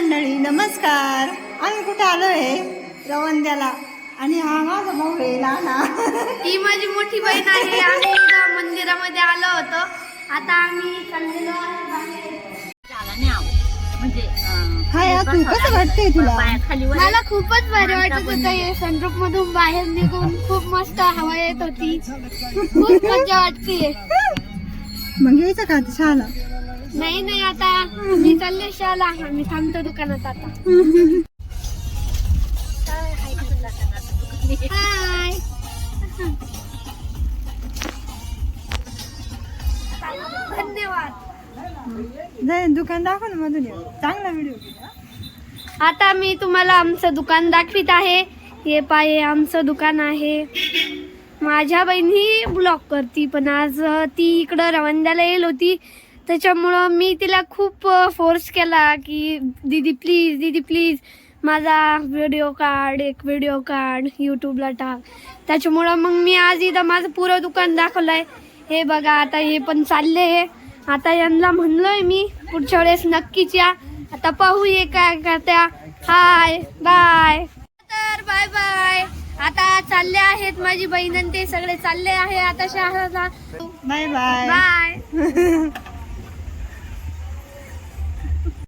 मंडळी नमस्कार. आम्ही कुठे आलोय? रवंद्याला. आणि हा माझा भाऊ आहे लहाना. ही माझी मोठी बहीण आहे. आम्ही इथं मंदिरामध्ये आलो होतो. आता आम्ही चाललेलो आहे बाहेर. हाय तू कसं वाटतंय तुला? मला खूपच भारी वाटत होतं. हे सनरूफ मधून बाहेर निघून खूप मस्त हवा येत होती. खूप मजा वाटते. मग यायचं का आता शाळा? नाही आता मी चालले शाळा. आम्ही थांबतो दुकानात आता. हाय. धन्यवाद. दुकान दाखव ना मधून चांगला व्हिडिओ. आता मी तुम्हाला आमचं दुकान दाखवित आहे. हे पाहे आमचं दुकान आहे. माझ्या बहिणी ब्लॉग करती, पण आज ती इकडं रवंद्याला येईल होती. त्याच्यामुळं मी तिला खूप फोर्स केला की दीदी प्लीज माझा व्हिडिओ काढ, एक व्हिडिओ काढ, यूट्यूबला टाक. त्याच्यामुळं मग मी आज इथं माझं पुरं दुकान दाखवलं आहे. हे बघा आता हे पण चालले आहे. आता यांना म्हणलोय मी पुढच्या वेळेस नक्कीच या. आता पाहू ये काय करत्या. Hi bye. तर बाय बाय. आता चालले आहेत माझी बहीण आणि ते सगळे चालले आहे आता शहराला. Bye bye. बाय.